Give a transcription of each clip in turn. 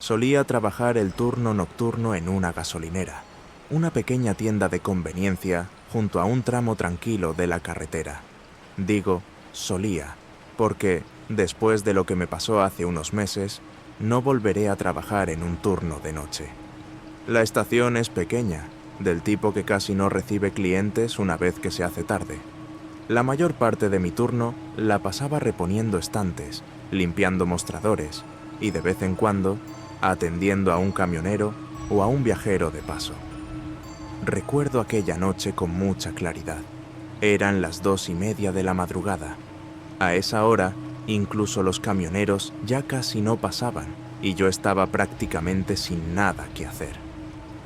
Solía trabajar el turno nocturno en una gasolinera, una pequeña tienda de conveniencia junto a un tramo tranquilo de la carretera. Digo, solía, porque, después de lo que me pasó hace unos meses, no volveré a trabajar en un turno de noche. La estación es pequeña, del tipo que casi no recibe clientes una vez que se hace tarde. La mayor parte de mi turno la pasaba reponiendo estantes, limpiando mostradores y, de vez en cuando, atendiendo a un camionero o a un viajero de paso. Recuerdo aquella noche con mucha claridad. Eran las 2:30 de la madrugada. A esa hora, incluso los camioneros ya casi no pasaban y yo estaba prácticamente sin nada que hacer.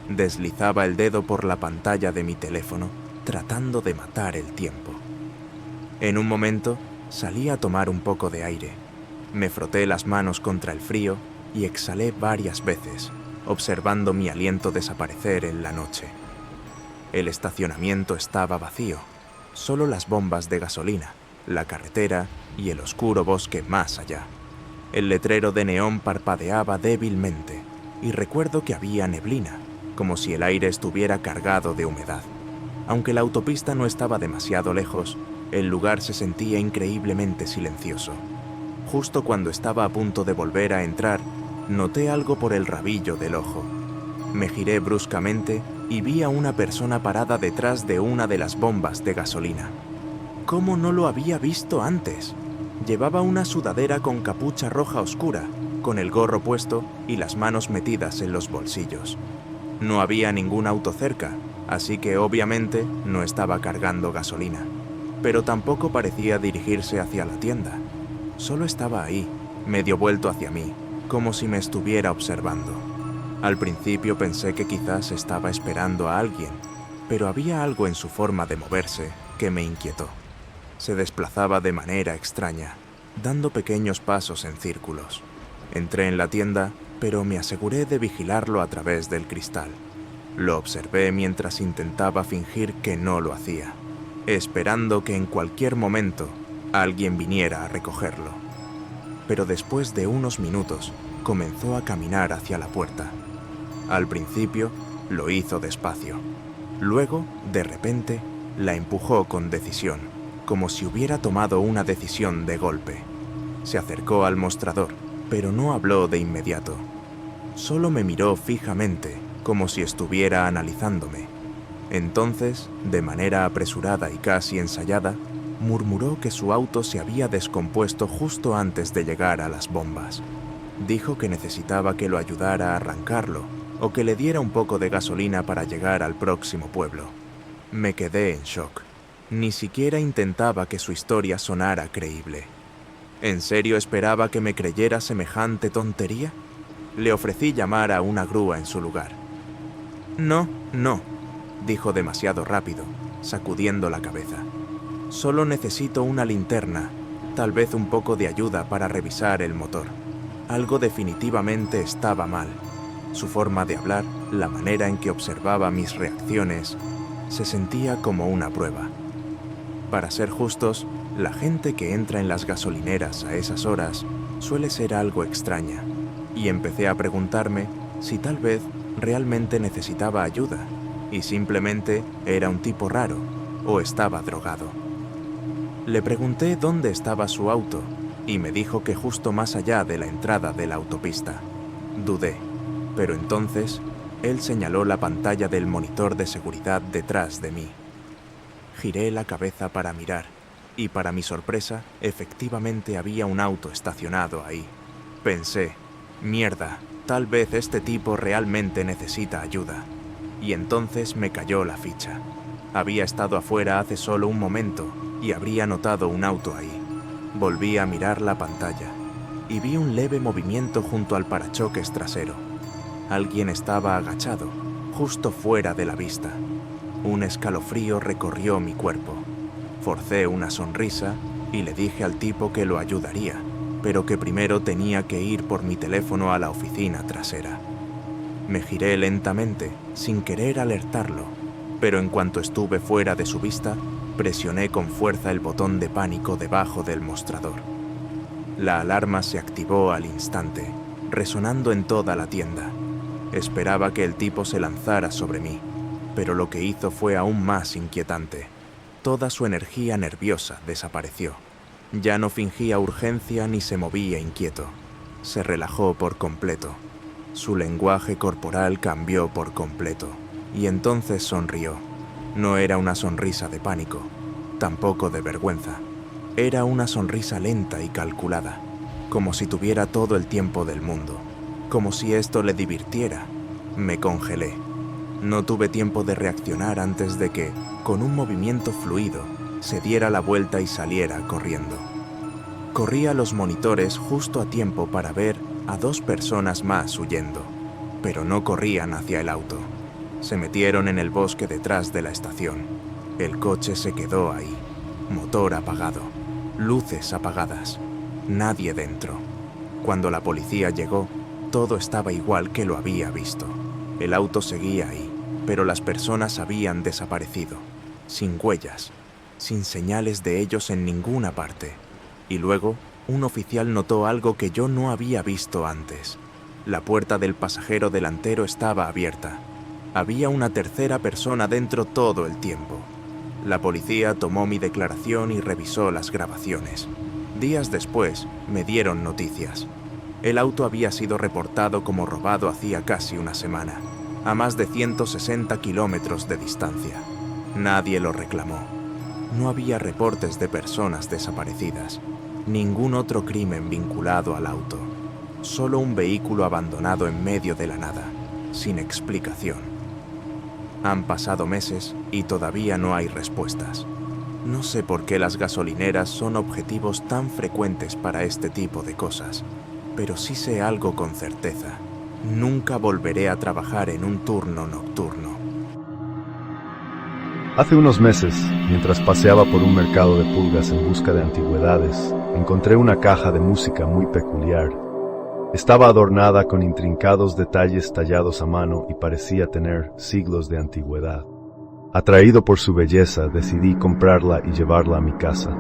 Deslizaba el dedo por la pantalla de mi teléfono, tratando de matar el tiempo. En un momento, salí a tomar un poco de aire. Me froté las manos contra el frío y exhalé varias veces, observando mi aliento desaparecer en la noche. El estacionamiento estaba vacío, solo las bombas de gasolina, la carretera y el oscuro bosque más allá. El letrero de neón parpadeaba débilmente y recuerdo que había neblina, como si el aire estuviera cargado de humedad. Aunque la autopista no estaba demasiado lejos, el lugar se sentía increíblemente silencioso. Justo cuando estaba a punto de volver a entrar, noté algo por el rabillo del ojo. Me giré bruscamente y vi a una persona parada detrás de una de las bombas de gasolina. ¿Cómo no lo había visto antes? Llevaba una sudadera con capucha roja oscura, con el gorro puesto y las manos metidas en los bolsillos. No había ningún auto cerca, así que obviamente no estaba cargando gasolina. Pero tampoco parecía dirigirse hacia la tienda. Solo estaba ahí, medio vuelto hacia mí, como si me estuviera observando. Al principio pensé que quizás estaba esperando a alguien, pero había algo en su forma de moverse que me inquietó. Se desplazaba de manera extraña, dando pequeños pasos en círculos. Entré en la tienda, pero me aseguré de vigilarlo a través del cristal. Lo observé mientras intentaba fingir que no lo hacía, esperando que en cualquier momento alguien viniera a recogerlo. Pero después de unos minutos, comenzó a caminar hacia la puerta. Al principio, lo hizo despacio. Luego, de repente, la empujó con decisión, como si hubiera tomado una decisión de golpe. Se acercó al mostrador, pero no habló de inmediato. Solo me miró fijamente, como si estuviera analizándome. Entonces, de manera apresurada y casi ensayada, murmuró que su auto se había descompuesto justo antes de llegar a las bombas. Dijo que necesitaba que lo ayudara a arrancarlo o que le diera un poco de gasolina para llegar al próximo pueblo. Me quedé en shock. Ni siquiera intentaba que su historia sonara creíble. ¿En serio esperaba que me creyera semejante tontería? Le ofrecí llamar a una grúa en su lugar. No, dijo demasiado rápido, sacudiendo la cabeza. Solo necesito una linterna, tal vez un poco de ayuda para revisar el motor. Algo definitivamente estaba mal. Su forma de hablar, la manera en que observaba mis reacciones, se sentía como una prueba. Para ser justos, la gente que entra en las gasolineras a esas horas suele ser algo extraña, y empecé a preguntarme si tal vez realmente necesitaba ayuda, y simplemente era un tipo raro, o estaba drogado. Le pregunté dónde estaba su auto, y me dijo que justo más allá de la entrada de la autopista. Dudé, pero entonces él señaló la pantalla del monitor de seguridad detrás de mí. Giré la cabeza para mirar, y para mi sorpresa, efectivamente había un auto estacionado ahí. Pensé, mierda, tal vez este tipo realmente necesita ayuda. Y entonces me cayó la ficha. Había estado afuera hace solo un momento y habría notado un auto ahí. Volví a mirar la pantalla y vi un leve movimiento junto al parachoques trasero. Alguien estaba agachado, justo fuera de la vista. Un escalofrío recorrió mi cuerpo. Forcé una sonrisa y le dije al tipo que lo ayudaría, pero que primero tenía que ir por mi teléfono a la oficina trasera. Me giré lentamente, sin querer alertarlo, pero en cuanto estuve fuera de su vista, presioné con fuerza el botón de pánico debajo del mostrador. La alarma se activó al instante, resonando en toda la tienda. Esperaba que el tipo se lanzara sobre mí, pero lo que hizo fue aún más inquietante. Toda su energía nerviosa desapareció. Ya no fingía urgencia ni se movía inquieto. Se relajó por completo. Su lenguaje corporal cambió por completo, y entonces sonrió. No era una sonrisa de pánico, tampoco de vergüenza. Era una sonrisa lenta y calculada, como si tuviera todo el tiempo del mundo, como si esto le divirtiera. Me congelé. No tuve tiempo de reaccionar antes de que, con un movimiento fluido, se diera la vuelta y saliera corriendo. Corrí a los monitores justo a tiempo para ver a 2 personas más huyendo, pero no corrían hacia el auto. Se metieron en el bosque detrás de la estación. El coche se quedó ahí, motor apagado, luces apagadas, nadie dentro. Cuando la policía llegó, todo estaba igual que lo había visto. El auto seguía ahí, pero las personas habían desaparecido, sin huellas, sin señales de ellos en ninguna parte. Y luego, un oficial notó algo que yo no había visto antes. La puerta del pasajero delantero estaba abierta. Había una tercera persona dentro todo el tiempo. La policía tomó mi declaración y revisó las grabaciones. Días después, me dieron noticias. El auto había sido reportado como robado hacía casi una semana, a más de 160 kilómetros de distancia. Nadie lo reclamó. No había reportes de personas desaparecidas, ningún otro crimen vinculado al auto. Solo un vehículo abandonado en medio de la nada, sin explicación. Han pasado meses y todavía no hay respuestas. No sé por qué las gasolineras son objetivos tan frecuentes para este tipo de cosas, pero sí sé algo con certeza. Nunca volveré a trabajar en un turno nocturno. Hace unos meses, mientras paseaba por un mercado de pulgas en busca de antigüedades, encontré una caja de música muy peculiar. Estaba adornada con intrincados detalles tallados a mano y parecía tener siglos de antigüedad. Atraído por su belleza, decidí comprarla y llevarla a mi casa.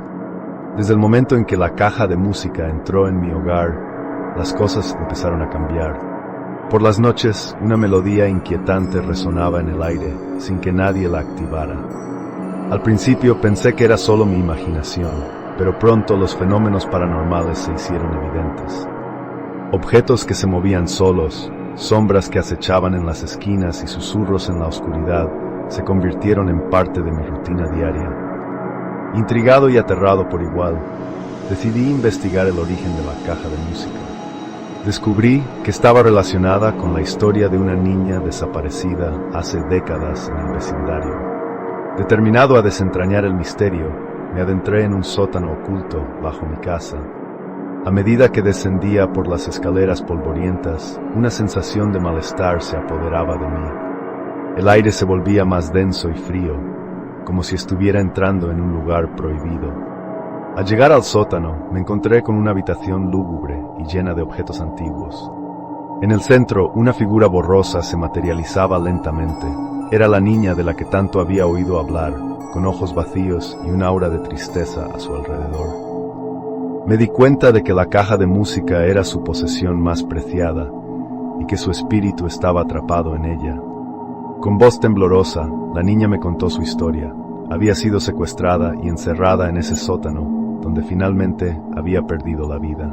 Desde el momento en que la caja de música entró en mi hogar, las cosas empezaron a cambiar. Por las noches, una melodía inquietante resonaba en el aire, sin que nadie la activara. Al principio pensé que era solo mi imaginación, pero pronto los fenómenos paranormales se hicieron evidentes. Objetos que se movían solos, sombras que acechaban en las esquinas y susurros en la oscuridad se convirtieron en parte de mi rutina diaria. Intrigado y aterrado por igual, decidí investigar el origen de la caja de música. Descubrí que estaba relacionada con la historia de una niña desaparecida hace décadas en el vecindario. Determinado a desentrañar el misterio, me adentré en un sótano oculto bajo mi casa. A medida que descendía por las escaleras polvorientas, una sensación de malestar se apoderaba de mí. El aire se volvía más denso y frío, como si estuviera entrando en un lugar prohibido. Al llegar al sótano, me encontré con una habitación lúgubre y llena de objetos antiguos. En el centro, una figura borrosa se materializaba lentamente. Era la niña de la que tanto había oído hablar, con ojos vacíos y un aura de tristeza a su alrededor. Me di cuenta de que la caja de música era su posesión más preciada y que su espíritu estaba atrapado en ella. Con voz temblorosa, la niña me contó su historia. Había sido secuestrada y encerrada en ese sótano, donde finalmente había perdido la vida.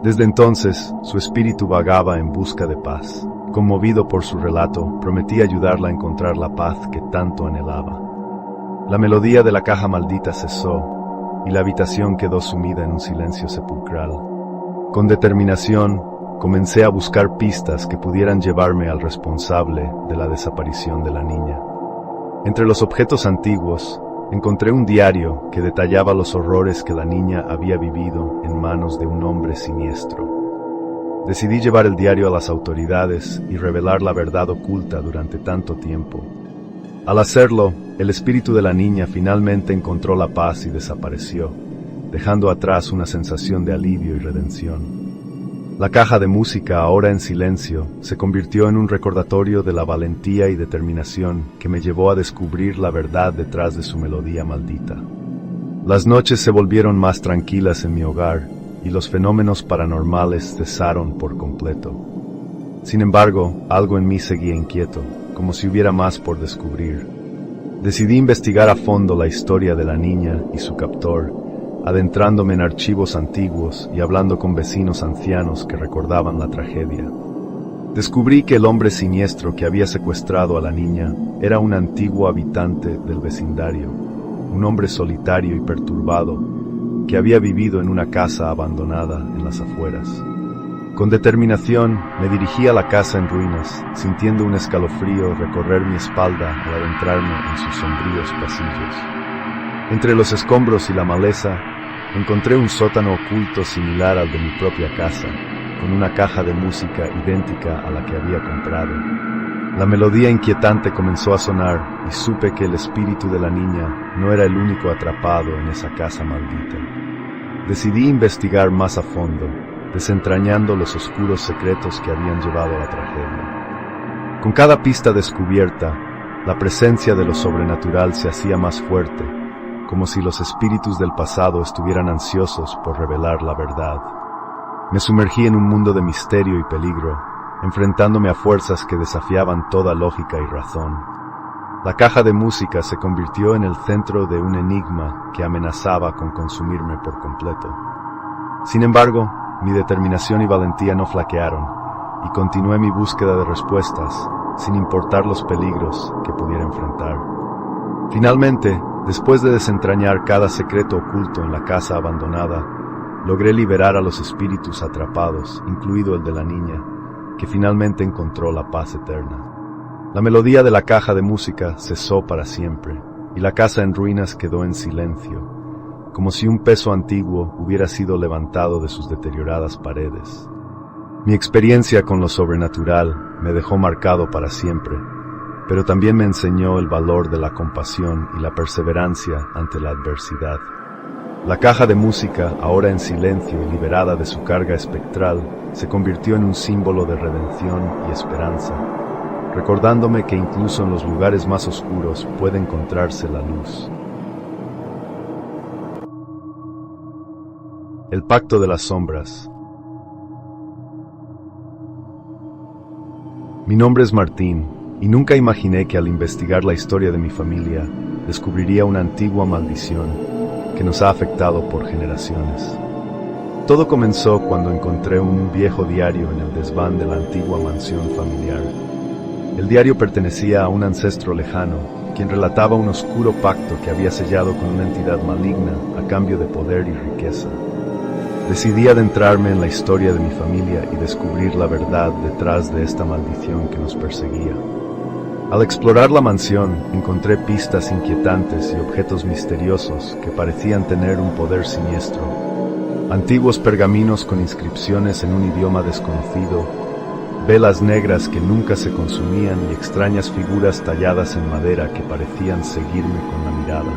Desde entonces, su espíritu vagaba en busca de paz. Conmovido por su relato, prometí ayudarla a encontrar la paz que tanto anhelaba. La melodía de la caja maldita cesó, y la habitación quedó sumida en un silencio sepulcral. Con determinación, comencé a buscar pistas que pudieran llevarme al responsable de la desaparición de la niña. Entre los objetos antiguos, encontré un diario que detallaba los horrores que la niña había vivido en manos de un hombre siniestro. Decidí llevar el diario a las autoridades y revelar la verdad oculta durante tanto tiempo. Al hacerlo, el espíritu de la niña finalmente encontró la paz y desapareció, dejando atrás una sensación de alivio y redención. La caja de música, ahora en silencio, se convirtió en un recordatorio de la valentía y determinación que me llevó a descubrir la verdad detrás de su melodía maldita. Las noches se volvieron más tranquilas en mi hogar, y los fenómenos paranormales cesaron por completo. Sin embargo, algo en mí seguía inquieto, como si hubiera más por descubrir. Decidí investigar a fondo la historia de la niña y su captor, adentrándome en archivos antiguos y hablando con vecinos ancianos que recordaban la tragedia. Descubrí que el hombre siniestro que había secuestrado a la niña era un antiguo habitante del vecindario, un hombre solitario y perturbado que había vivido en una casa abandonada en las afueras. Con determinación me dirigí a la casa en ruinas, sintiendo un escalofrío recorrer mi espalda al adentrarme en sus sombríos pasillos. Entre los escombros y la maleza, encontré un sótano oculto similar al de mi propia casa, con una caja de música idéntica a la que había comprado. La melodía inquietante comenzó a sonar y supe que el espíritu de la niña no era el único atrapado en esa casa maldita. Decidí investigar más a fondo, desentrañando los oscuros secretos que habían llevado a la tragedia. Con cada pista descubierta, la presencia de lo sobrenatural se hacía más fuerte, como si los espíritus del pasado estuvieran ansiosos por revelar la verdad. Me sumergí en un mundo de misterio y peligro, enfrentándome a fuerzas que desafiaban toda lógica y razón. La caja de música se convirtió en el centro de un enigma que amenazaba con consumirme por completo. Sin embargo, mi determinación y valentía no flaquearon, y continué mi búsqueda de respuestas, sin importar los peligros que pudiera enfrentar. Finalmente, después de desentrañar cada secreto oculto en la casa abandonada, logré liberar a los espíritus atrapados, incluido el de la niña, que finalmente encontró la paz eterna. La melodía de la caja de música cesó para siempre, y la casa en ruinas quedó en silencio, como si un peso antiguo hubiera sido levantado de sus deterioradas paredes. Mi experiencia con lo sobrenatural me dejó marcado para siempre, pero también me enseñó el valor de la compasión y la perseverancia ante la adversidad. La caja de música, ahora en silencio y liberada de su carga espectral, se convirtió en un símbolo de redención y esperanza, recordándome que incluso en los lugares más oscuros puede encontrarse la luz. El pacto de las sombras. Mi nombre es Martín, y nunca imaginé que al investigar la historia de mi familia, descubriría una antigua maldición que nos ha afectado por generaciones. Todo comenzó cuando encontré un viejo diario en el desván de la antigua mansión familiar. El diario pertenecía a un ancestro lejano, quien relataba un oscuro pacto que había sellado con una entidad maligna a cambio de poder y riqueza. Decidí adentrarme en la historia de mi familia y descubrir la verdad detrás de esta maldición que nos perseguía. Al explorar la mansión, encontré pistas inquietantes y objetos misteriosos que parecían tener un poder siniestro. Antiguos pergaminos con inscripciones en un idioma desconocido, velas negras que nunca se consumían y extrañas figuras talladas en madera que parecían seguirme con la mirada.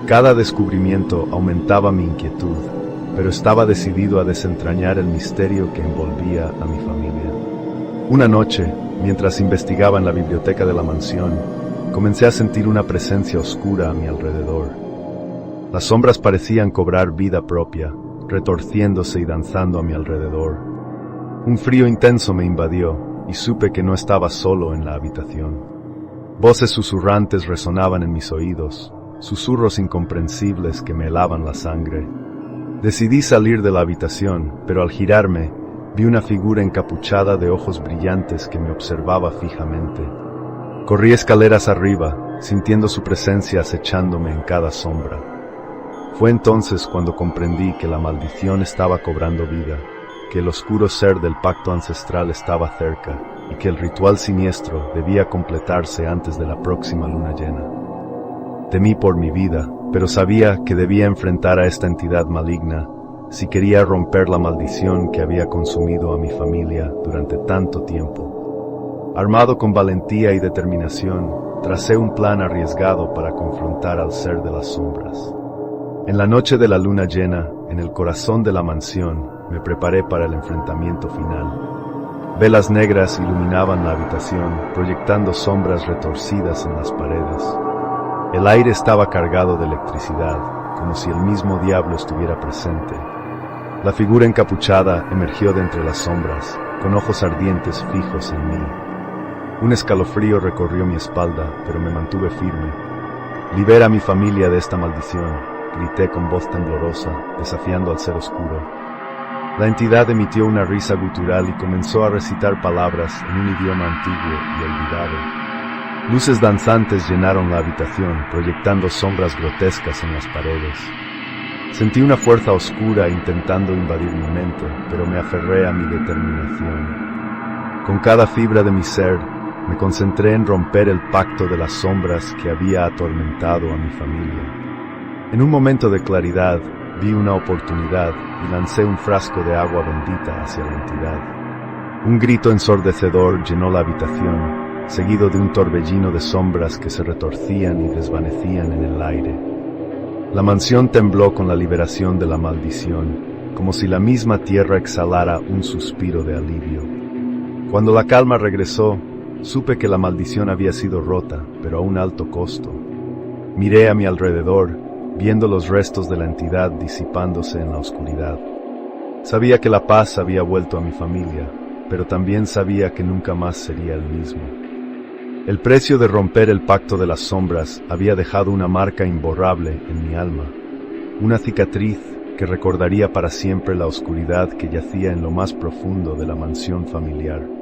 Cada descubrimiento aumentaba mi inquietud, pero estaba decidido a desentrañar el misterio que envolvía a mi familia. Una noche, mientras investigaba en la biblioteca de la mansión, comencé a sentir una presencia oscura a mi alrededor. Las sombras parecían cobrar vida propia, retorciéndose y danzando a mi alrededor. Un frío intenso me invadió y supe que no estaba solo en la habitación. Voces susurrantes resonaban en mis oídos, susurros incomprensibles que me helaban la sangre. Decidí salir de la habitación, pero al girarme, vi una figura encapuchada de ojos brillantes que me observaba fijamente. Corrí escaleras arriba, sintiendo su presencia acechándome en cada sombra. Fue entonces cuando comprendí que la maldición estaba cobrando vida, que el oscuro ser del pacto ancestral estaba cerca y que el ritual siniestro debía completarse antes de la próxima luna llena. Temí por mi vida, pero sabía que debía enfrentar a esta entidad maligna si quería romper la maldición que había consumido a mi familia durante tanto tiempo. Armado con valentía y determinación, tracé un plan arriesgado para confrontar al ser de las sombras. En la noche de la luna llena, en el corazón de la mansión, me preparé para el enfrentamiento final. Velas negras iluminaban la habitación, proyectando sombras retorcidas en las paredes. El aire estaba cargado de electricidad, como si el mismo diablo estuviera presente. La figura encapuchada emergió de entre las sombras, con ojos ardientes fijos en mí. Un escalofrío recorrió mi espalda, pero me mantuve firme. «Libera a mi familia de esta maldición», grité con voz temblorosa, desafiando al ser oscuro. La entidad emitió una risa gutural y comenzó a recitar palabras en un idioma antiguo y olvidado. Luces danzantes llenaron la habitación, proyectando sombras grotescas en las paredes. Sentí una fuerza oscura intentando invadir mi mente, pero me aferré a mi determinación. Con cada fibra de mi ser, me concentré en romper el pacto de las sombras que había atormentado a mi familia. En un momento de claridad, vi una oportunidad y lancé un frasco de agua bendita hacia la entidad. Un grito ensordecedor llenó la habitación, seguido de un torbellino de sombras que se retorcían y desvanecían en el aire. La mansión tembló con la liberación de la maldición, como si la misma tierra exhalara un suspiro de alivio. Cuando la calma regresó, supe que la maldición había sido rota, pero a un alto costo. Miré a mi alrededor, viendo los restos de la entidad disipándose en la oscuridad. Sabía que la paz había vuelto a mi familia, pero también sabía que nunca más sería el mismo. El precio de romper el pacto de las sombras había dejado una marca imborrable en mi alma, una cicatriz que recordaría para siempre la oscuridad que yacía en lo más profundo de la mansión familiar.